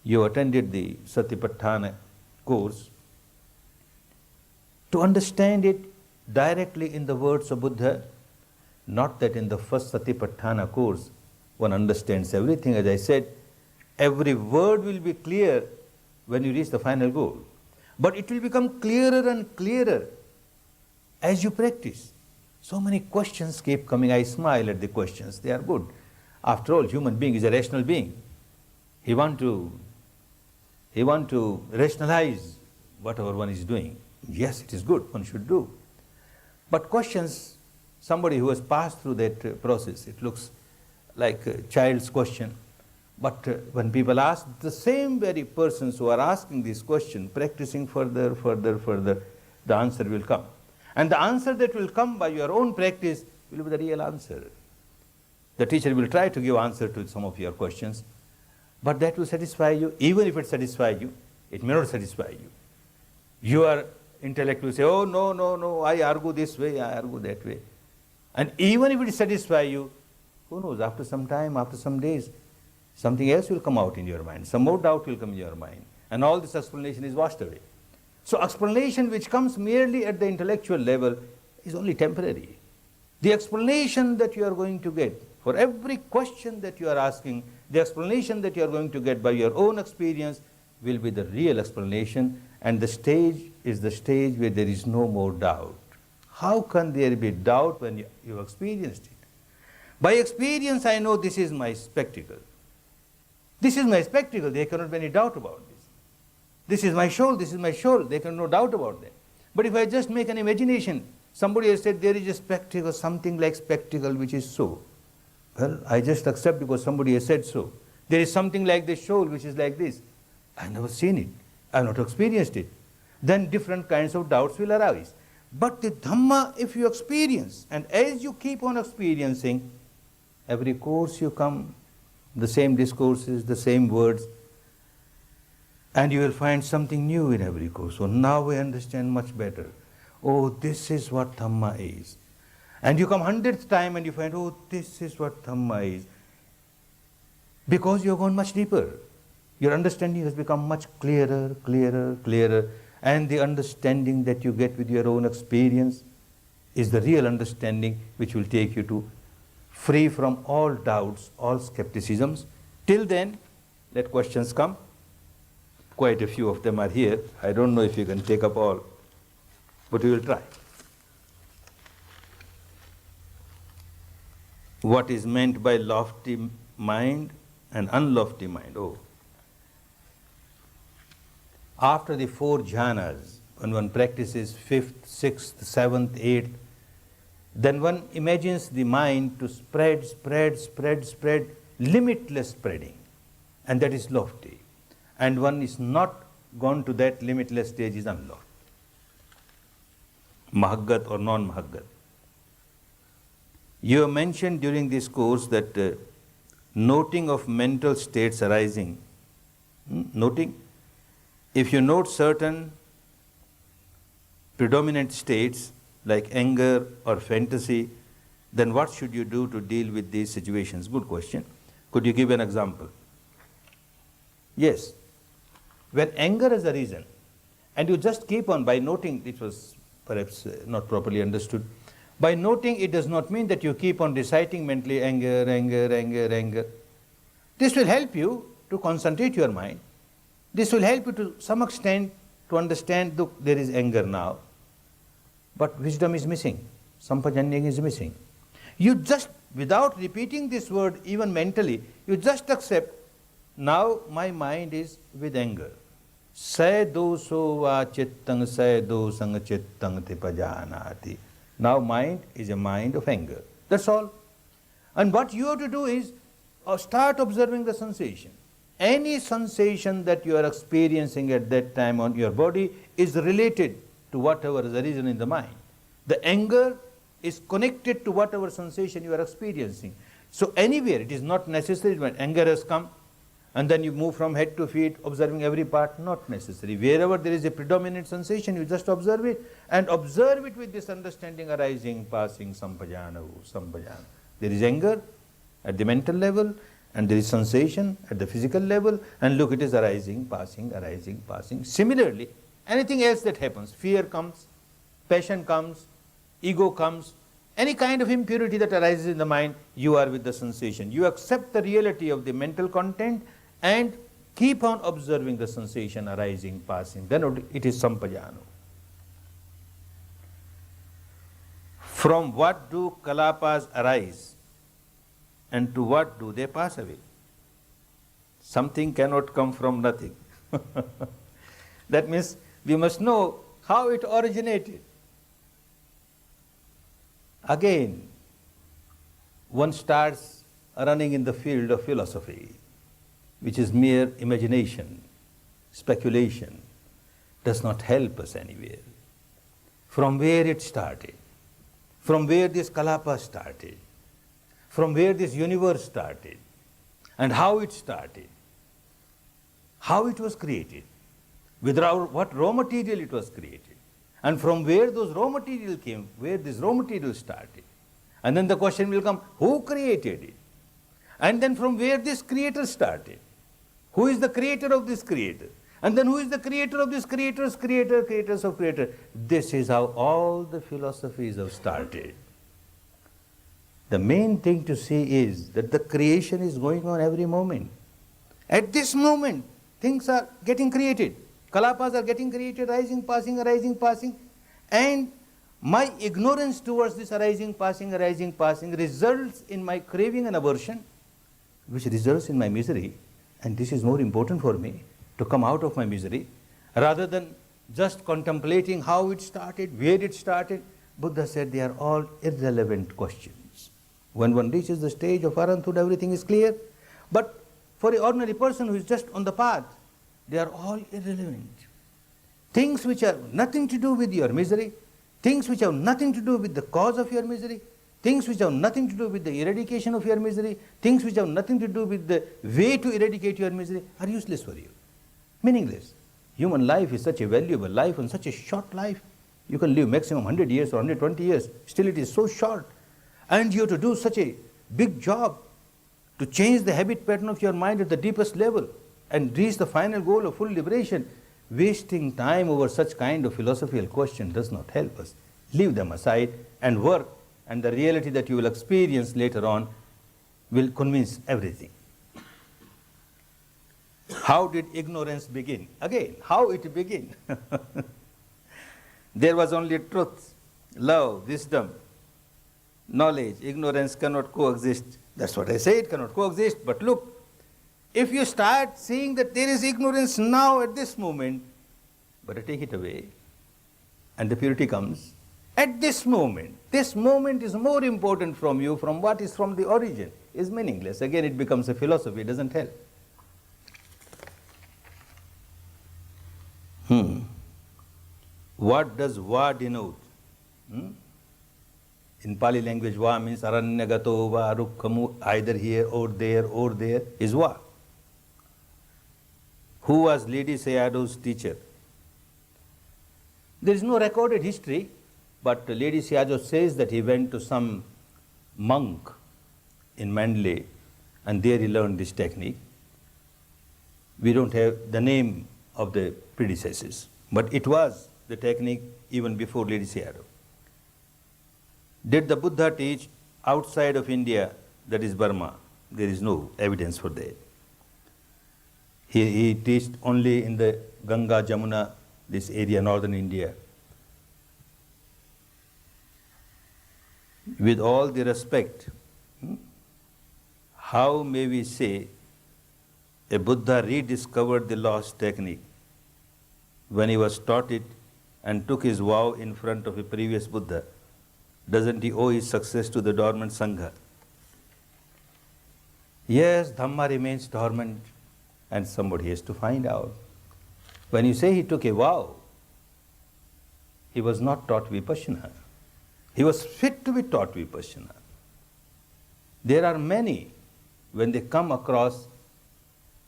you attended the Satipatthana course, to understand it directly in the words of Buddha, not that in the first Satipatthana course one understands everything. As I said, every word will be clear when you reach the final goal. But it will become clearer and clearer as you practice. So many questions keep coming. I smile at the questions. They are good. After all, human being is a rational being. He want to rationalize whatever one is doing. Yes, it is good, one should do. But questions, somebody who has passed through that process, it looks like a child's question. But when people ask, the same very persons who are asking this question, practicing further, the answer will come. And the answer that will come by your own practice will be the real answer. The teacher will try to give answer to some of your questions, but that will satisfy you. Even if it satisfies you, it may not satisfy you. Your intellect will say, oh, no, I argue this way, I argue that way. And even if it satisfies you, who knows, after some time, after some days, something else will come out in your mind. Some more doubt will come in your mind. And all this explanation is washed away. So explanation which comes merely at the intellectual level is only temporary. The explanation that you are going to get for every question that you are asking, the explanation that you are going to get by your own experience will be the real explanation, and the stage is the stage where there is no more doubt. How can there be doubt when you have experienced it? By experience I know this is my spectacle. This is my spectacle, there cannot be any doubt about this. This is my soul, there can be no doubt about that. But if I just make an imagination, somebody has said there is a spectacle, something like spectacle which is so. Well, I just accept because somebody has said so. There is something like the soul which is like this. I have never seen it, I have not experienced it. Then different kinds of doubts will arise. But the Dhamma, if you experience, and as you keep on experiencing, every course you come, the same discourses, the same words, and you will find something new in every course. So now I understand much better. Oh, this is what Dhamma is. And you come 100th time and you find, oh, this is what Dhamma is. Because you have gone much deeper. Your understanding has become much clearer, and the understanding that you get with your own experience is the real understanding which will take you to free from all doubts, all skepticisms. Till then, let questions come. Quite a few of them are here. I don't know if you can take up all, but we will try. What is meant by lofty mind and unlofty mind? Oh. After the 4 jhanas, when one practices 5th, 6th, 7th, 8th, then one imagines the mind to spread, limitless spreading, and that is lofty. And one is not gone to that limitless stage is unlofty. Mahaggat or non-Mahaggat. You have mentioned during this course that noting of mental states arising, noting, if you note certain predominant states like anger or fantasy, then what should you do to deal with these situations? Good question. Could you give an example? Yes. When anger has arisen, and you just keep on by noting, it was perhaps not properly understood, by noting it does not mean that you keep on reciting mentally anger. This will help you to concentrate your mind. This will help you to some extent to understand, look, there is anger now, but wisdom is missing, sampajanya is missing. You just, without repeating this word even mentally, you just accept, now my mind is with anger. Sai doso va chittang sai dosang chittang te pajanati. Now mind is a mind of anger. That's all. And what you have to do is start observing the sensation. Any sensation that you are experiencing at that time on your body is related to whatever is arisen in the mind. The anger is connected to whatever sensation you are experiencing. So anywhere, it is not necessary when anger has come and then you move from head to feet, observing every part, not necessary. Wherever there is a predominant sensation, you just observe it, and observe it with this understanding arising, passing, sampajana. There is anger at the mental level, And there is sensation at the physical level, and look, it is arising, passing, arising, passing. Similarly, anything else that happens, fear comes, passion comes, ego comes, any kind of impurity that arises in the mind, you are with the sensation. You accept the reality of the mental content and keep on observing the sensation arising, passing. Then it is sampajano. From what do kalapas arise and to what do they pass away? Something cannot come from nothing. That means we must know how it originated. Again, one starts running in the field of philosophy, which is mere imagination, speculation, does not help us anywhere. From where it started, from where this kalapa started, from where this universe started, and how it started, how it was created, with what raw material it was created, and from where those raw material came, where this raw material started. And then the question will come, who created it? And then from where this creator started. Who is the creator of this creator? And then who is the creator of this creator's creator, creators of creator? This is how all the philosophies have started. The main thing to see is that the creation is going on every moment. At this moment, things are getting created. Kalapas are getting created, arising, passing, and my ignorance towards this arising, passing results in my craving and aversion, which results in my misery, and this is more important for me, to come out of my misery, rather than just contemplating how it started, where it started. Buddha said they are all irrelevant questions. When one reaches the stage of Arahanthood, everything is clear, but for an ordinary person who is just on the path, they are all irrelevant. Things which have nothing to do with your misery, things which have nothing to do with the cause of your misery, things which have nothing to do with the eradication of your misery, things which have nothing to do with the way to eradicate your misery, are useless for you, meaningless. Human life is such a valuable life and such a short life. You can live maximum 100 years or 120 years, still it is so short. And you have to do such a big job to change the habit pattern of your mind at the deepest level and reach the final goal of full liberation. Wasting time over such kind of philosophical question does not help us. Leave them aside and work, and the reality that you will experience later on will convince everything. How did ignorance begin? Again, how it began? There was only truth, love, wisdom, knowledge. Ignorance cannot coexist. That's what I say, it cannot coexist. But look, if you start seeing that there is ignorance now at this moment, better take it away, and the purity comes at this moment. This moment is more important from you from what is from the origin, is meaningless. Again, it becomes a philosophy, it doesn't help. What does va denote? In Pali language, va means aranyagato va rukkamu, either here or there is va. Who was Lady Sayado's teacher? There is no recorded history, but Lady Sayadaw says that he went to some monk in Mandalay and there he learned this technique. We don't have the name of the predecessors, but it was the technique even before Lady Sayadaw. Did the Buddha teach outside of India, that is Burma? There is no evidence for that. He taught only in the Ganga, Jamuna, this area, northern India. With all the respect, how may we say a Buddha rediscovered the lost technique when he was taught it and took his vow in front of a previous Buddha? Doesn't he owe his success to the dormant Sangha? Yes, Dhamma remains dormant, and somebody has to find out. When you say he took a vow, he was not taught Vipassana. He was fit to be taught Vipassana. There are many, when they come across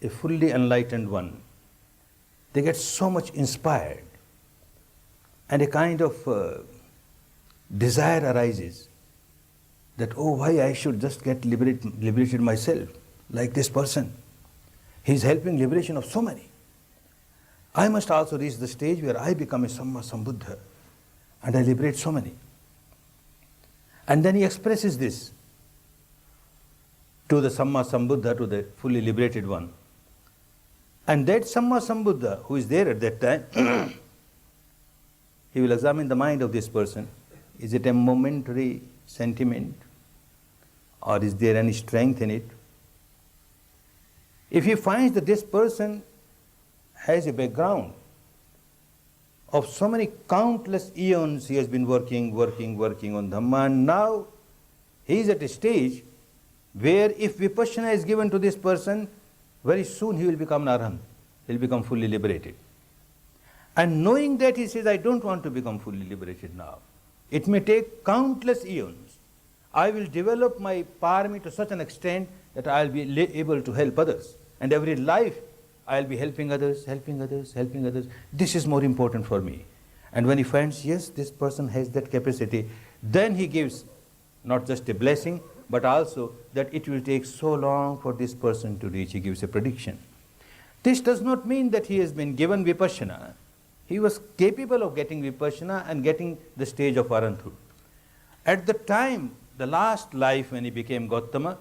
a fully enlightened one, they get so much inspired, and a kind of desire arises that, oh, why I should just get liberated myself. like this person. He is helping liberation of so many. I must also reach the stage where I become a Samma Sambuddha and I liberate so many. And then he expresses this to the Samma Sambuddha, to the fully liberated one. And that Samma Sambuddha who is there at that time, he will examine the mind of this person. Is it a momentary sentiment, or is there any strength in it? If he finds that this person has a background of so many countless eons, he has been working on Dhamma, and now he is at a stage where if Vipassana is given to this person, very soon he will become an Arahant, he will become fully liberated. And knowing that, he says, I don't want to become fully liberated now. It may take countless eons. I will develop my parami to such an extent that I will be able to help others. And every life I will be helping others. This is more important for me. And when he finds, yes, this person has that capacity, then he gives not just a blessing, but also that it will take so long for this person to reach. He gives a prediction. This does not mean that he has been given Vipassana. He was capable of getting Vipassana and getting the stage of Arahanthood. At the time, the last life when he became Gautama,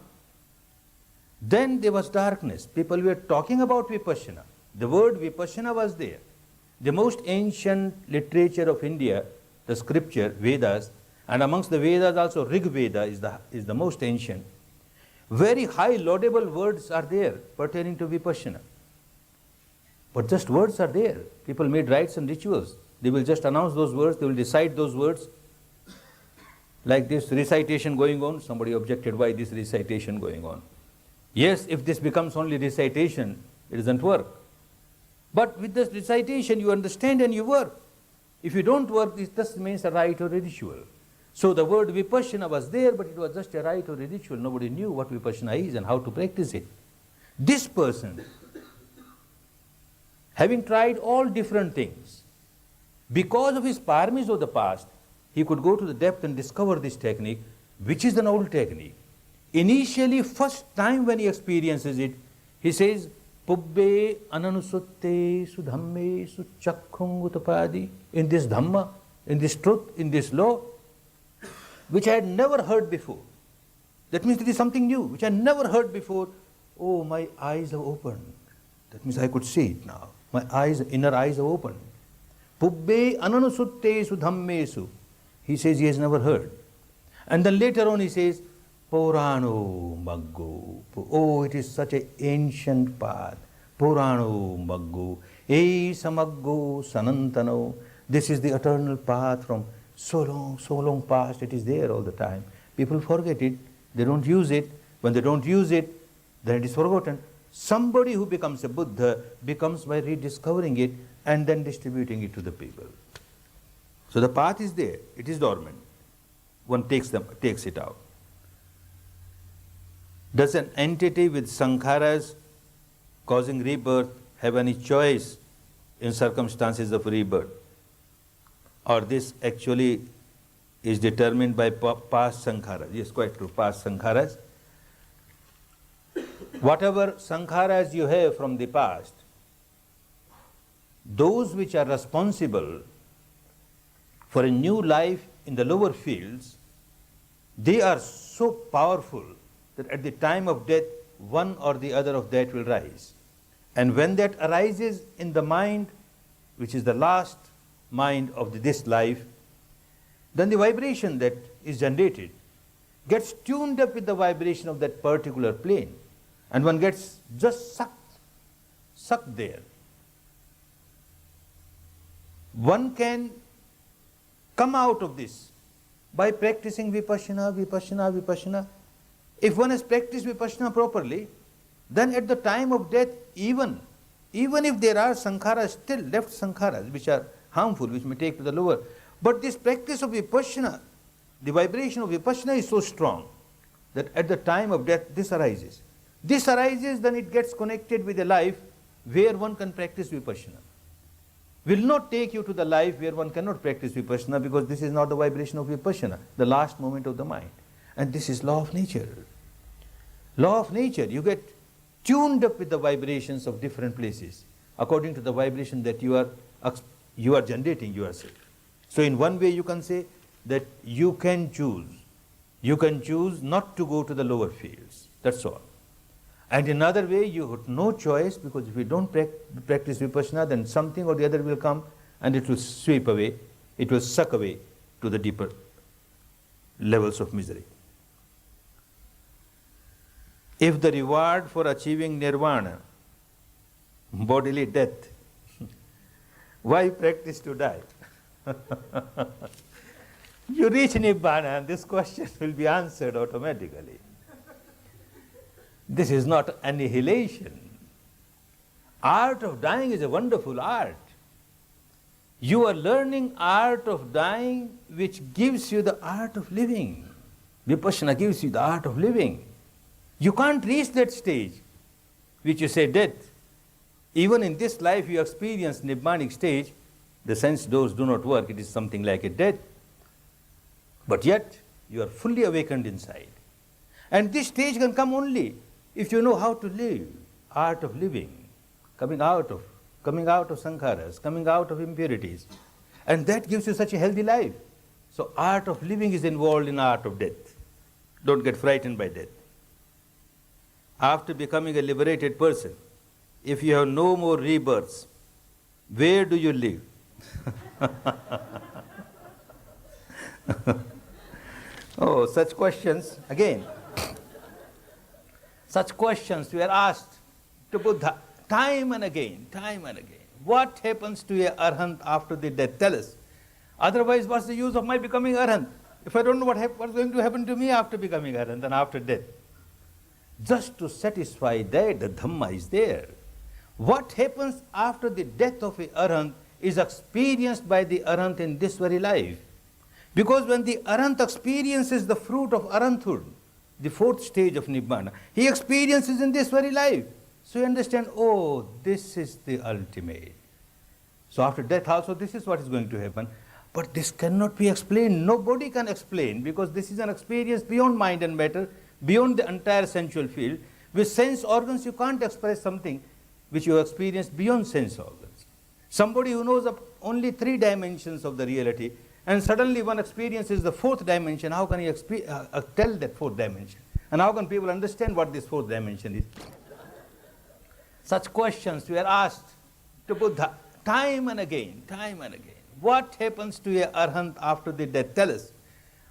then there was darkness. People were talking about Vipassana. The word Vipassana was there. The most ancient literature of India, the scripture, Vedas, and amongst the Vedas also Rig Veda is the most ancient. Very high laudable words are there pertaining to Vipassana. But just words are there. People made rites and rituals. They will just announce those words, they will recite those words. Like this recitation going on, somebody objected, why this recitation going on? Yes, if this becomes only recitation, it doesn't work. But with this recitation, you understand and you work. If you don't work, this just means a rite or a ritual. So the word Vipassana was there, but it was just a rite or a ritual. Nobody knew what Vipassana is and how to practice it. This person, having tried all different things, because of his paramis of the past, he could go to the depth and discover this technique, which is an old technique. Initially, first time when he experiences it, he says, Pubbe ananusutte sudhamme suchakhung utapadi, in this Dhamma, in this truth, in this law, which I had never heard before. That means it is something new, which I never heard before. Oh, my eyes have opened. That means I could see it now. My eyes, inner eyes have opened. Pubbe ananusutte sudhammesu. He says he has never heard. And then later on he says, Purano Maggo. Oh, it is such an ancient path. Purano Maggo. E Samaggo Sanantano. This is the eternal path from so long past. It is there all the time. People forget it. They don't use it. When they don't use it, then it is forgotten. Somebody who becomes a Buddha becomes by rediscovering it and then distributing it to the people. So the path is there. It is dormant. One takes it out. Does an entity with sankharas causing rebirth have any choice in circumstances of rebirth? Or this actually is determined by past sankharas? Yes, quite true, past sankharas. Whatever sankharas you have from the past, those which are responsible for a new life in the lower fields, they are so powerful that at the time of death, one or the other of that will rise. And when that arises in the mind, which is the last mind of this life, then the vibration that is generated gets tuned up with the vibration of that particular plane. And one gets just sucked there. One can come out of this by practicing Vipassana. If one has practiced Vipassana properly, then at the time of death, even if there are sankharas, still left sankharas, which are harmful, which may take to the lower, but this practice of Vipassana, the vibration of Vipassana is so strong that at the time of death, this arises. This arises, then it gets connected with a life where one can practice Vipassana. Will not take you to the life where one cannot practice Vipassana, because this is not the vibration of Vipassana, the last moment of the mind. And this is law of nature. Law of nature. You get tuned up with the vibrations of different places, according to the vibration that you are generating yourself. So in one way you can say that you can choose. You can choose not to go to the lower fields, that's all. And in another way you have no choice, because if you don't practice vipassana, then something or the other will come and it will sweep away, it will suck away to the deeper levels of misery. If the reward for achieving nirvana, bodily death, why practice to die? You reach Nibbana and this question will be answered automatically. This is not annihilation. Art of dying is a wonderful art. You are learning art of dying, which gives you the art of living. Vipassana gives you the art of living. You can't reach that stage, which you say death. Even in this life you experience Nibbanic stage, the sense doors do not work, it is something like a death. But yet, you are fully awakened inside. And this stage can come only if you know how to live, art of living, coming out of sankharas, coming out of impurities. And that gives you such a healthy life. So art of living is involved in art of death. Don't get frightened by death. After becoming a liberated person, if you have no more rebirths, where do you live? Oh, such questions, again. Such questions were asked to Buddha time and again, time and again. What happens to a arhat after the death? Tell us. Otherwise, what's the use of my becoming arhat? If I don't know what's going to happen to me after becoming arhat and after death? Just to satisfy that, the Dhamma is there. What happens after the death of a arhat is experienced by the arhat in this very life. Because when the arhat experiences the fruit of arhathood, the fourth stage of Nibbana, he experiences in this very life. So you understand, oh, this is the ultimate. So after death also, this is what is going to happen. But this cannot be explained. Nobody can explain, because this is an experience beyond mind and matter, beyond the entire sensual field. With sense organs, you can't express something which you have experienced beyond sense organs. Somebody who knows of only 3 dimensions of the reality, and suddenly one experiences the 4th dimension, how can he tell that 4th dimension? And how can people understand what this 4th dimension is? Such questions were asked to Buddha time and again, time and again. What happens to a arhat after the death? Tell us.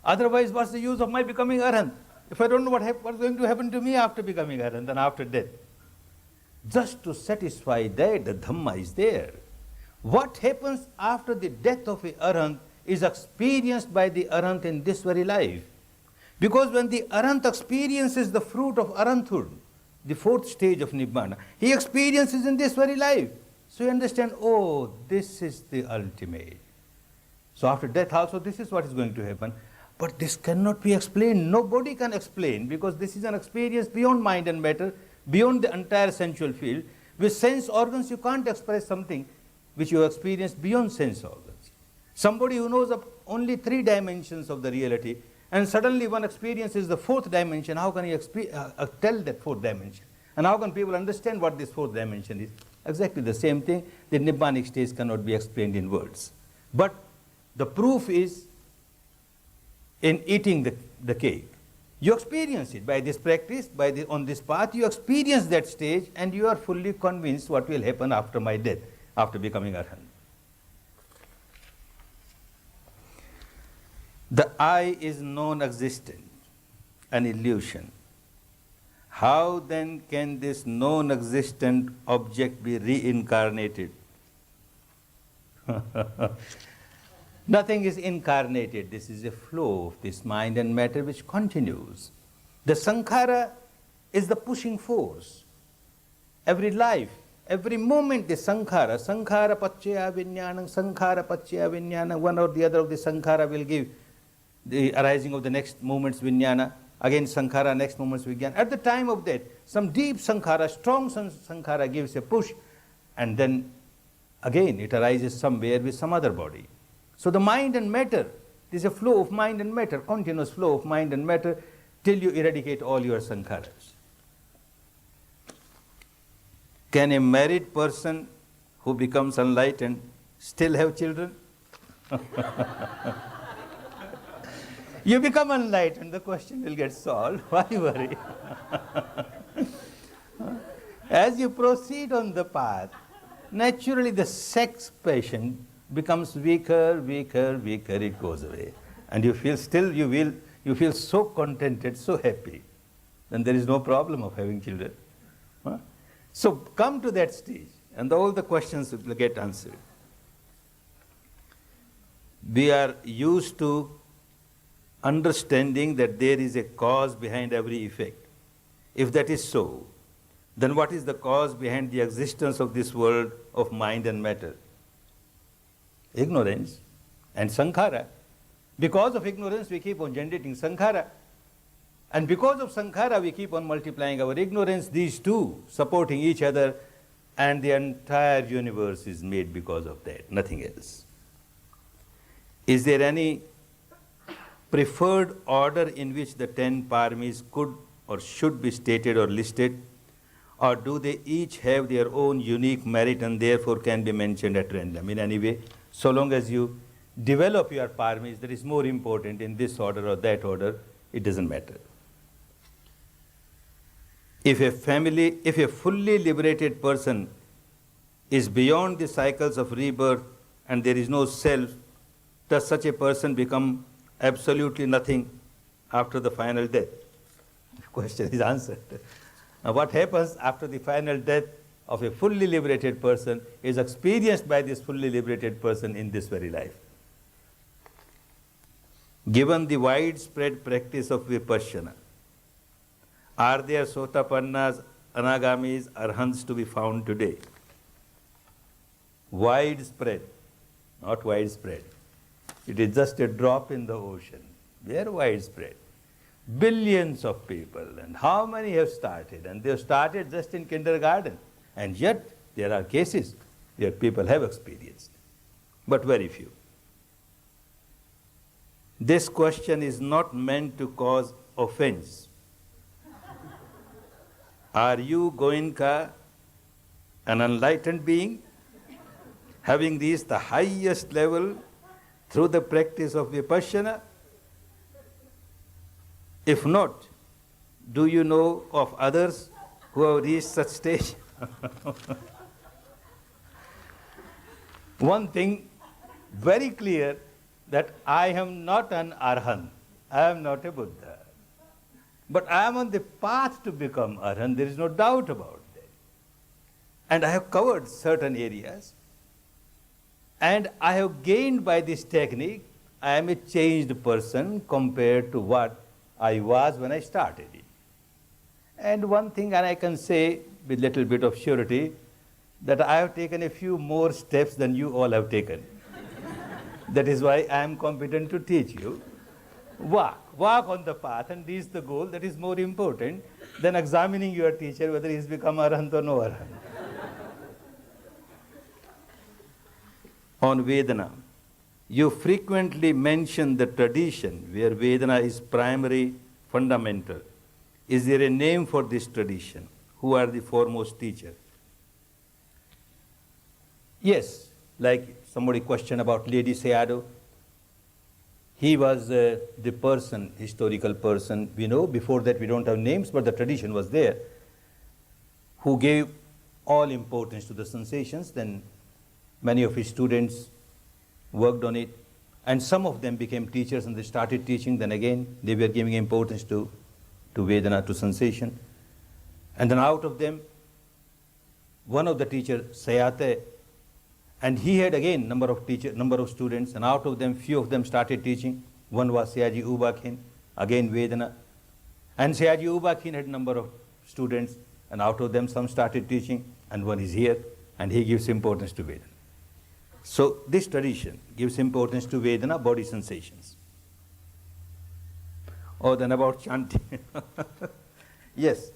Otherwise, what's the use of my becoming arhat? If I don't know what's going to happen to me after becoming arhat and after death? Just to satisfy that, the Dhamma is there. What happens after the death of a arhat is experienced by the arhat in this very life. Because when the arhat experiences the fruit of arhathood, the 4th stage of Nibbana, he experiences in this very life. So you understand, oh, this is the ultimate. So after death also, this is what is going to happen. But this cannot be explained. Nobody can explain, because this is an experience beyond mind and matter, beyond the entire sensual field. With sense organs, you can't express something which you have experienced beyond sense organs. Somebody who knows of only 3 dimensions of the reality, and suddenly one experiences the 4th dimension, how can he tell that 4th dimension? And how can people understand what this 4th dimension is? Exactly the same thing. The Nibbanic stage cannot be explained in words. But the proof is in eating the cake. You experience it by this practice, on this path, you experience that stage, and you are fully convinced what will happen after my death, after becoming arhat. The I is non-existent, an illusion. How then can this non-existent object be reincarnated? Nothing is incarnated. This is a flow of this mind and matter which continues. The sankhara is the pushing force. Every life, every moment the sankhara paccaya vijnana, one or the other of the sankhara will give the arising of the next moment's vijnana, again sankhara, next moment's vijnana. At the time of death, some deep sankhara, strong sankhara gives a push, and then again it arises somewhere with some other body. So the mind and matter, there is a flow of mind and matter, continuous flow of mind and matter, till you eradicate all your sankharas. Can a married person who becomes enlightened still have children? You become enlightened, the question will get solved. Why worry? As you proceed on the path, naturally the sex passion becomes weaker, weaker, weaker, it goes away. And you feel still, you feel so contented, so happy. Then there is no problem of having children. So come to that stage, and all the questions will get answered. We are used to understanding that there is a cause behind every effect. If that is so, then what is the cause behind the existence of this world of mind and matter? Ignorance and sankhara. Because of ignorance, we keep on generating sankhara. And because of sankhara, we keep on multiplying our ignorance, these two supporting each other, and the entire universe is made because of that, nothing else. Is there any preferred order in which the 10 paramis could or should be stated or listed? Or do they each have their own unique merit and therefore can be mentioned at random? In any way, so long as you develop your paramis, that is more important in this order or that order, it doesn't matter. If a fully liberated person is beyond the cycles of rebirth and there is no self, does such a person become absolutely nothing after the final death? The question is answered. Now what happens after the final death of a fully liberated person is experienced by this fully liberated person in this very life. Given the widespread practice of Vipassana, are there Sotapannas, Anagamis, Arhants to be found today? Widespread, not widespread. It is just a drop in the ocean. They are widespread. Billions of people, and how many have started? And they have started just in kindergarten. And yet, there are cases where people have experienced, but very few. This question is not meant to cause offense. Are you, Goenka, an enlightened being, having reached the highest level through the practice of Vipassana? If not, do you know of others who have reached such stage? One thing very clear, that I am not an Arhat, I am not a Buddha. But I am on the path to become Arhat, there is no doubt about that. And I have covered certain areas, and I have gained by this technique. I am a changed person compared to what I was when I started it. And one thing, and I can say with little bit of surety, that I have taken a few more steps than you all have taken. That is why I am competent to teach you. Walk on the path and reach the goal. That is more important than examining your teacher whether he has become Arhat or no Arhat. On Vedana, you frequently mention the tradition where Vedana is primary, fundamental. Is there a name for this tradition? Who are the foremost teachers? Yes, like somebody questioned about Lady Sayadaw. He was the person, historical person, we know. Before that we don't have names, but the tradition was there, who gave all importance to the sensations. Then many of his students worked on it, and some of them became teachers and they started teaching. Then again, they were giving importance to Vedana, to sensation. And then out of them, one of the teachers, Sayate, and he had again number of students, and out of them, few of them started teaching. One was Sayaji Ubakhin, again Vedana. And Sayaji Ubakhin had number of students, and out of them some started teaching, and one is here, and he gives importance to Vedana. So this tradition gives importance to Vedana, body sensations. Oh, then about chanting. Yes,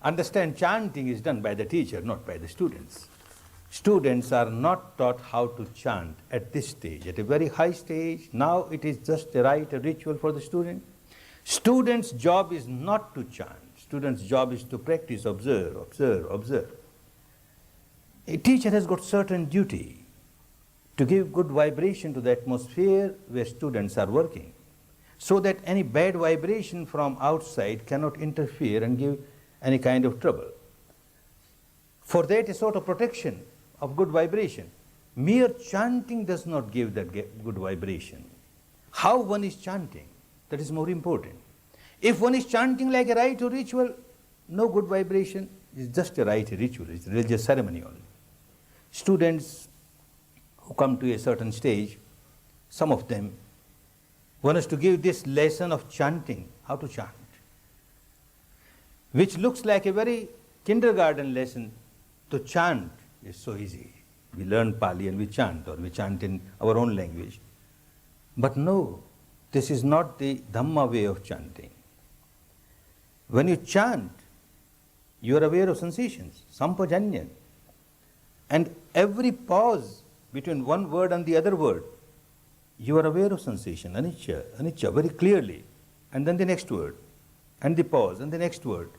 understand, chanting is done by the teacher, not by the students. Students are not taught how to chant at this stage, at a very high stage. Now it is just a rite, a ritual for the student. Student's job is not to chant. Student's job is to practice, observe, observe, observe. A teacher has got certain duty to give good vibration to the atmosphere where students are working, so that any bad vibration from outside cannot interfere and give any kind of trouble. For that, a sort of protection of good vibration. Mere chanting does not give that good vibration. How one is chanting, that is more important. If one is chanting like a rite or ritual, no good vibration, it's just a rite, a ritual, it's a religious ceremony only. Students who come to a certain stage, some of them want us to give this lesson of chanting, how to chant, which looks like a very kindergarten lesson. To chant is so easy. We learn Pali and we chant, or we chant in our own language. But no, this is not the Dhamma way of chanting. When you chant, you are aware of sensations, sampajanya. And every pause between one word and the other word, you are aware of sensation, anicca, anicca, very clearly. And then the next word, and the pause, and the next word.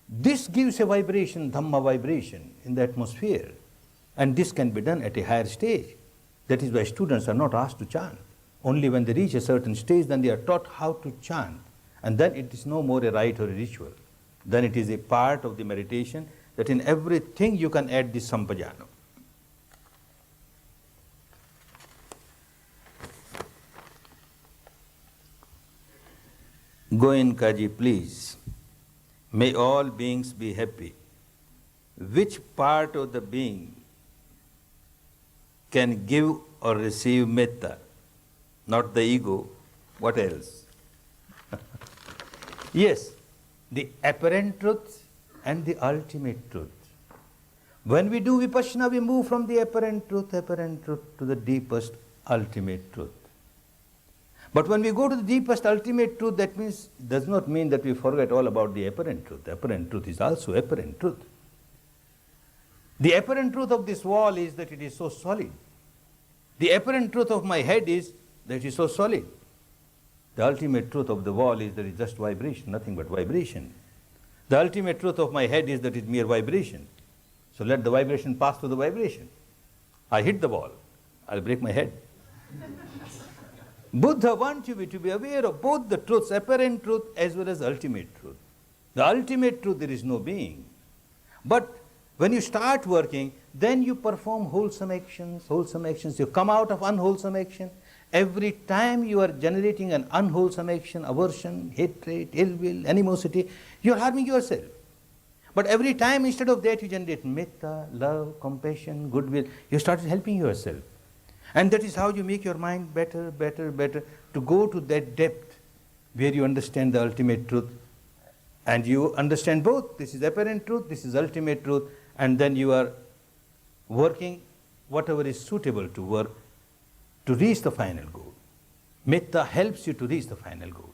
This gives a vibration, Dhamma vibration, in the atmosphere. And this can be done at a higher stage. That is why students are not asked to chant. Only when they reach a certain stage, then they are taught how to chant. And then it is no more a rite or a ritual. Then it is a part of the meditation, that in everything you can add this sampajana. Goenkaji, please. May all beings be happy. Which part of the being can give or receive metta? Not the ego, what else? Yes, the apparent truth and the ultimate truth. When we do vipassana, we move from the apparent truth to the deepest ultimate truth. But when we go to the deepest ultimate truth, that does not mean that we forget all about the apparent truth. The apparent truth is also apparent truth. The apparent truth of this wall is that it is so solid. The apparent truth of my head is that it is so solid. The ultimate truth of the wall is that it is just vibration, nothing but vibration. The ultimate truth of my head is that it is mere vibration. So let the vibration pass through the vibration. I hit the wall, I'll break my head. Buddha wants you to be aware of both the truths, apparent truth as well as ultimate truth. The ultimate truth, there is no being. But when you start working, then you perform wholesome actions. You come out of unwholesome action. Every time you are generating an unwholesome action, aversion, hatred, ill will, animosity, you are harming yourself. But every time, instead of that, you generate metta, love, compassion, goodwill. You started helping yourself. And that is how you make your mind better, to go to that depth where you understand the ultimate truth. And you understand both. This is apparent truth, this is ultimate truth. And then you are working whatever is suitable to work to reach the final goal. Metta helps you to reach the final goal.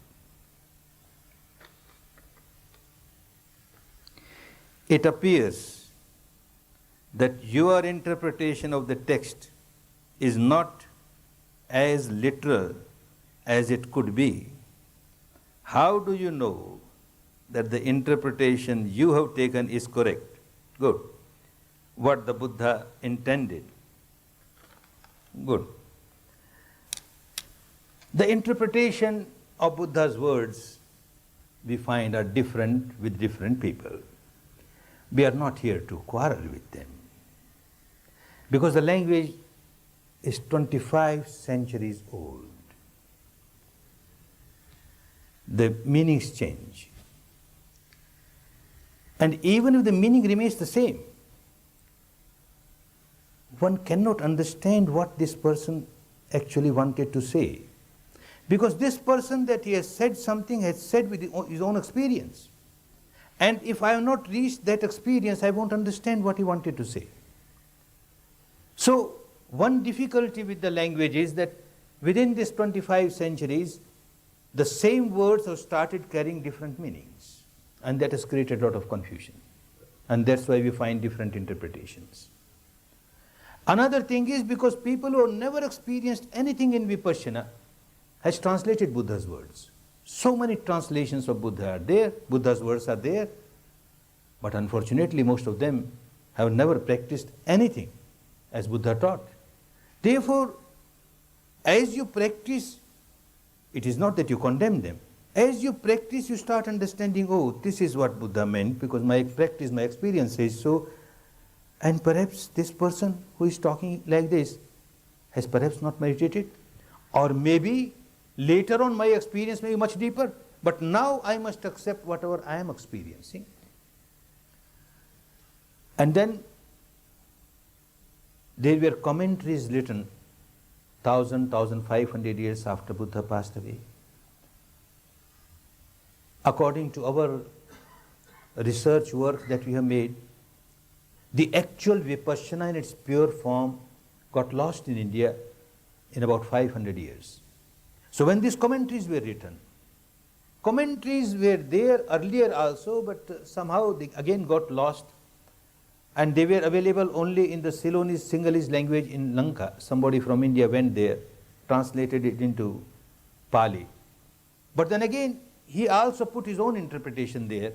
It appears that your interpretation of the text is not as literal as it could be. How do you know that the interpretation you have taken is correct? Good. What the Buddha intended. Good. The interpretation of Buddha's words we find are different with different people. We are not here to quarrel with them, because the language is 25 centuries old. The meanings change. And even if the meaning remains the same, one cannot understand what this person actually wanted to say. Because this person that he has said something has said with his own experience. And if I have not reached that experience, I won't understand what he wanted to say. So, one difficulty with the language is that within these 25 centuries, the same words have started carrying different meanings. And that has created a lot of confusion. And that's why we find different interpretations. Another thing is because people who have never experienced anything in Vipassana has translated Buddha's words. So many translations of Buddha are there, Buddha's words are there, but unfortunately most of them have never practiced anything as Buddha taught. Therefore, as you practice, it is not that you condemn them. As you practice, you start understanding, oh, this is what Buddha meant, because my practice, my experience says so. And perhaps this person who is talking like this has perhaps not meditated. Or maybe later on my experience may be much deeper. But now I must accept whatever I am experiencing. And then there were commentaries written 1,500 years after Buddha passed away. According to our research work that we have made, the actual Vipassana in its pure form got lost in India in about 500 years. So when these commentaries were written, commentaries were there earlier also, but somehow they again got lost, and they were available only in the Ceylonese, Sinhalese language in Lanka. Somebody from India went there, translated it into Pali. But then again, he also put his own interpretation there.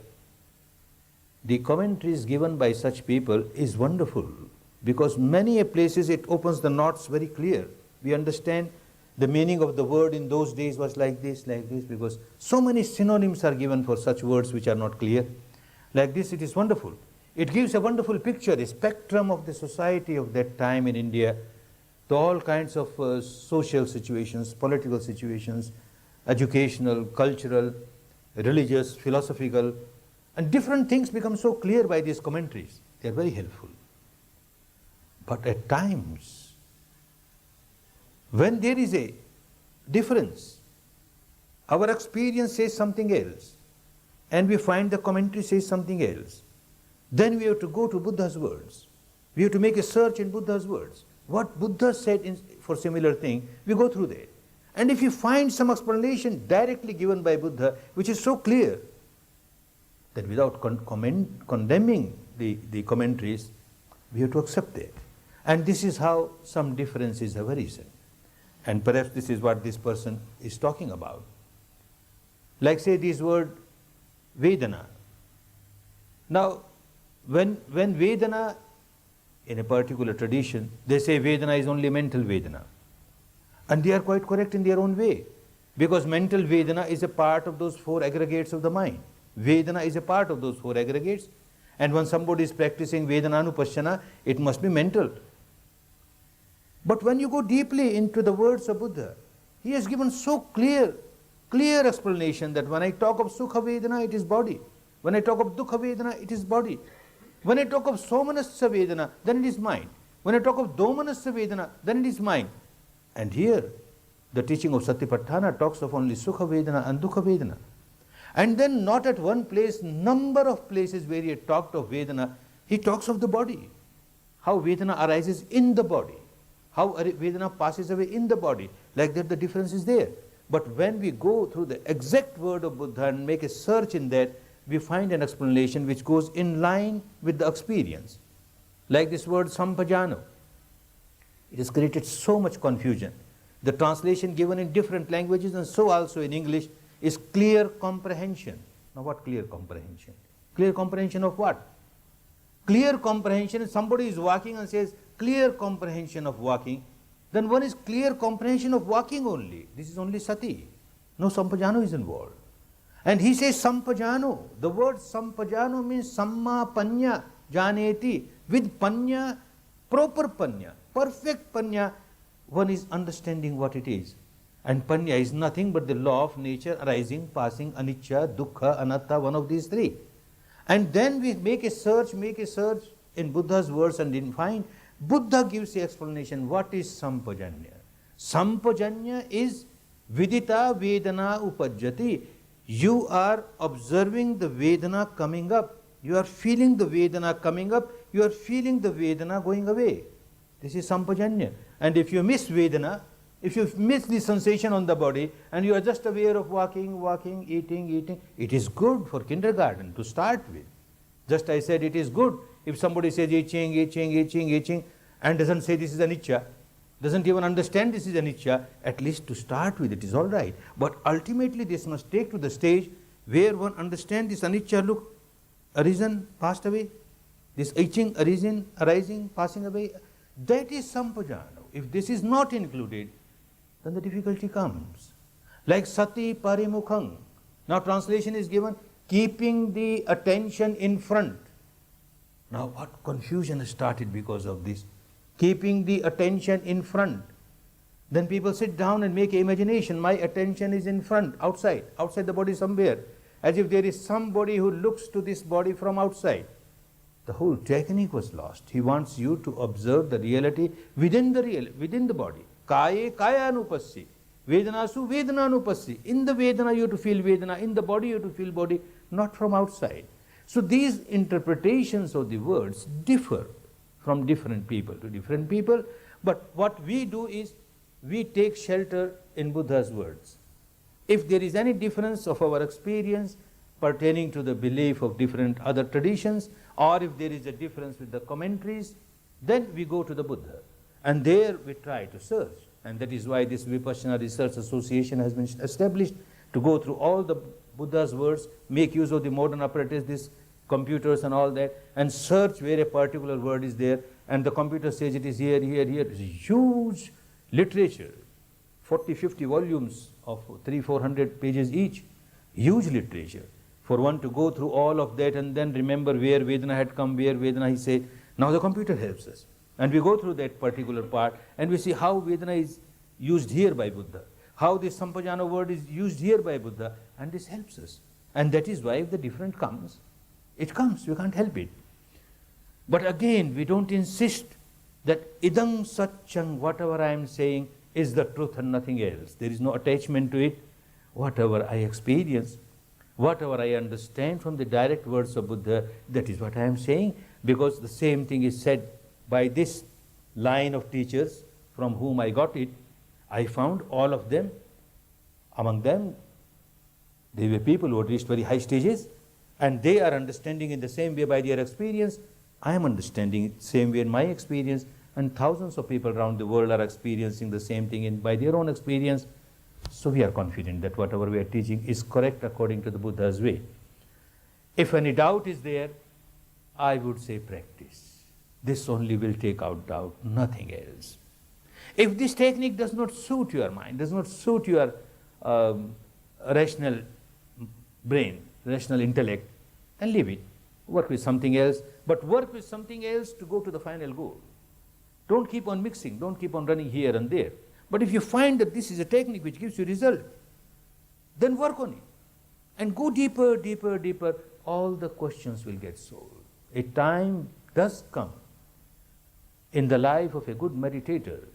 The commentaries given by such people is wonderful, because many places it opens the knots very clear. We understand the meaning of the word in those days was like this, because so many synonyms are given for such words which are not clear. Like this, it is wonderful. It gives a wonderful picture, a spectrum of the society of that time in India, to all kinds of social situations, political situations, educational, cultural, religious, philosophical, and different things become so clear by these commentaries. They are very helpful. But at times, when there is a difference, our experience says something else, and we find the commentary says something else, then we have to go to Buddha's words. We have to make a search in Buddha's words. What Buddha said for similar thing, we go through that. And if you find some explanation directly given by Buddha, which is so clear, that without condemning the commentaries, we have to accept that. And this is how some differences have arisen. And perhaps this is what this person is talking about. Like say this word, Vedana. Now, when Vedana, in a particular tradition, they say Vedana is only mental Vedana. And they are quite correct in their own way. Because mental Vedana is a part of those four aggregates of the mind. Vedana is a part of those four aggregates. And when somebody is practicing Vedananupassana, it must be mental. But when you go deeply into the words of Buddha, he has given so clear explanation that when I talk of Sukha Vedana, it is body. When I talk of Dukha Vedana, it is body. When I talk of Somanasya Vedana, then it is mind. When I talk of Domanasya Vedana, then it is mind. And here, the teaching of Satipatthana talks of only Sukha Vedana and Dukha Vedana. And then not at one place, number of places where he had talked of Vedana, he talks of the body. How Vedana arises in the body. How Vedana passes away in the body. Like that the difference is there. But when we go through the exact word of Buddha and make a search in that, we find an explanation which goes in line with the experience. Like this word sampajano. It has created so much confusion. The translation given in different languages and so also in English is clear comprehension. Now what clear comprehension? Clear comprehension of what? Clear comprehension, if somebody is walking and says clear comprehension of walking, then one is clear comprehension of walking only. This is only sati. No sampajano is involved. And he says sampajano. The word sampajano means samma panya janeti. With panya, proper panya, perfect panya, one is understanding what it is. And panya is nothing but the law of nature arising, passing, anicca, dukkha, anatta, one of these three. And then we make a search in Buddha's words and then find Buddha gives the explanation. What is sampajanya? Sampajanya is vidita vedana upajjati. You are observing the Vedana coming up. You are feeling the Vedana coming up. You are feeling the Vedana going away. This is sampajanya. And if you miss Vedana, if you miss the sensation on the body and you are just aware of walking, eating, it is good for kindergarten to start with. Just I said it is good if somebody says eating and doesn't say this is anicca, doesn't even understand this is anicca, at least to start with it is all right. But ultimately this must take to the stage where one understands this anicca, look, arisen, passed away. this itching, arising, passing away, that is sampajano. If this is not included, then the difficulty comes. Like sati parimukhang. Now translation is given, keeping the attention in front. Now what confusion has started because of this? Keeping the attention in front. Then people sit down and make imagination. My attention is in front, outside the body somewhere. As if there is somebody who looks to this body from outside. The whole technique was lost. He wants you to observe the reality within the body. Kaye kaya anupassi. Vedanasu vedana anupassi. In the Vedana you have to feel Vedana. In the body you have to feel body. Not from outside. So these interpretations of the words differ from different people to different people. But what we do is, we take shelter in Buddha's words. If there is any difference of our experience pertaining to the belief of different other traditions, or if there is a difference with the commentaries, then we go to the Buddha. And there we try to search. And that is why this Vipassana Research Association has been established, to go through all the Buddha's words, make use of the modern apparatus, these computers and all that, and search where a particular word is there, and the computer says it is here, here, here. It's a huge literature, 40, 50 volumes of 300-400 pages each, huge literature. For one to go through all of that and then remember where Vedana had come, where Vedana he said, now the computer helps us. And we go through that particular part and we see how Vedana is used here by Buddha, how this Sampajana word is used here by Buddha, and this helps us. And that is why if the different comes, it comes, we can't help it. But again, we don't insist that idam satchang, whatever I am saying, is the truth and nothing else. There is no attachment to it. Whatever I experience, whatever I understand from the direct words of Buddha, that is what I am saying, because the same thing is said by this line of teachers from whom I got it. I found all of them, among them, they were people who had reached very high stages, and they are understanding in the same way by their experience. I am understanding it the same way in my experience, and thousands of people around the world are experiencing the same thing by their own experience. So we are confident that whatever we are teaching is correct according to the Buddha's way. If any doubt is there, I would say practice. This only will take out doubt, nothing else. If this technique does not suit your mind, does not suit your rational brain, rational intellect, then leave it. Work with something else, but work with something else to go to the final goal. Don't keep on mixing, don't keep on running here and there. But if you find that this is a technique which gives you result, then work on it. And go deeper, deeper, deeper. All the questions will get solved. A time does come in the life of a good meditator,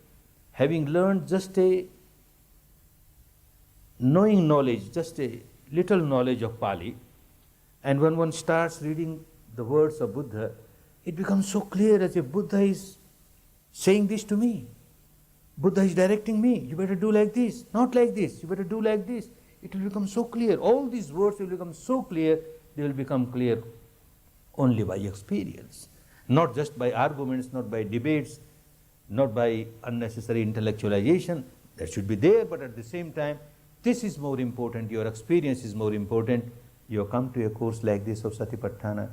having learned just a knowing knowledge, just a little knowledge of Pali, and when one starts reading the words of Buddha, it becomes so clear as if Buddha is saying this to me. Buddha is directing me. You better do like this, not like this. You better do like this. It will become so clear. All these words will become so clear, they will become clear only by experience. Not just by arguments, not by debates, not by unnecessary intellectualization. That should be there, but at the same time, this is more important. Your experience is more important. You have come to a course like this of Satipatthana,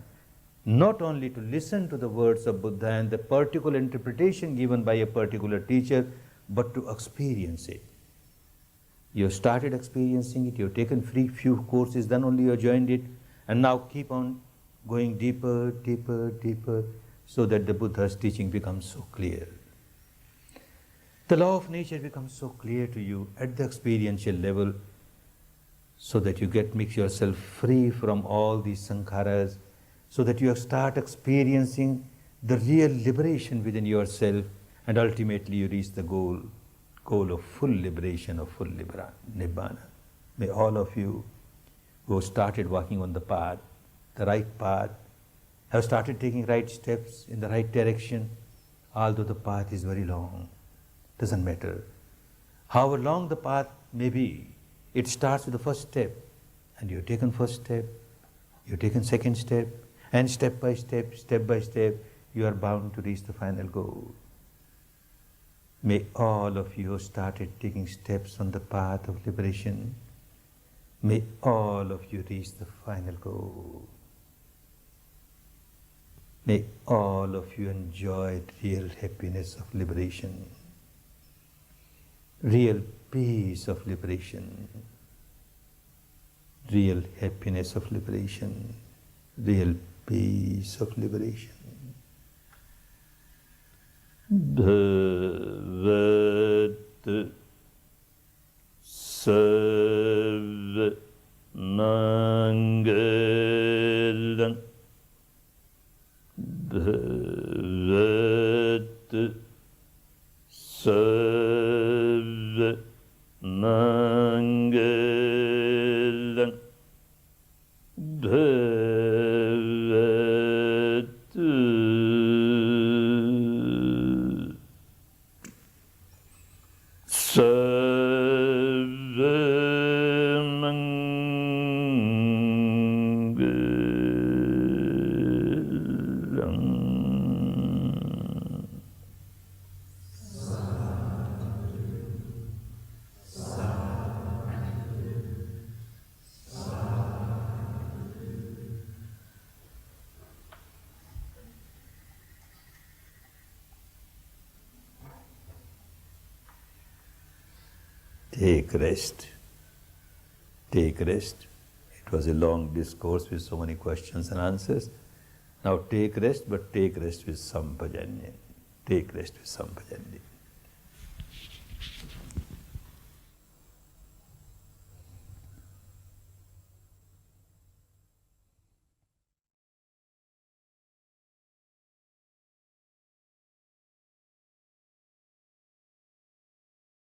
not only to listen to the words of Buddha and the particular interpretation given by a particular teacher, but to experience it. You have started experiencing it, you have taken few courses, then only you have joined it, and now keep on going deeper, deeper, deeper, so that the Buddha's teaching becomes so clear. The law of nature becomes so clear to you at the experiential level, so that you make yourself free from all these sankharas, so that you start experiencing the real liberation within yourself, and ultimately you reach the goal of full liberation, of full nibbana. May all of you who have started walking on the path, the right path, have started taking right steps in the right direction, although the path is very long, doesn't matter. However long the path may be, it starts with the first step, and you have taken first step, you have taken second step, and step by step, you are bound to reach the final goal. May all of you have started taking steps on the path of liberation, may all of you reach the final goal. May all of you enjoy real happiness of liberation, real peace of liberation, real happiness of liberation, real peace of liberation. Bhavat Sarva Mangalam Bhavat Sarva Mangalam Bhavat Sarva Mangalam. Take rest. Take rest. It was a long discourse with so many questions and answers. Now take rest, but take rest with sampajanya. Take rest with sampajanya.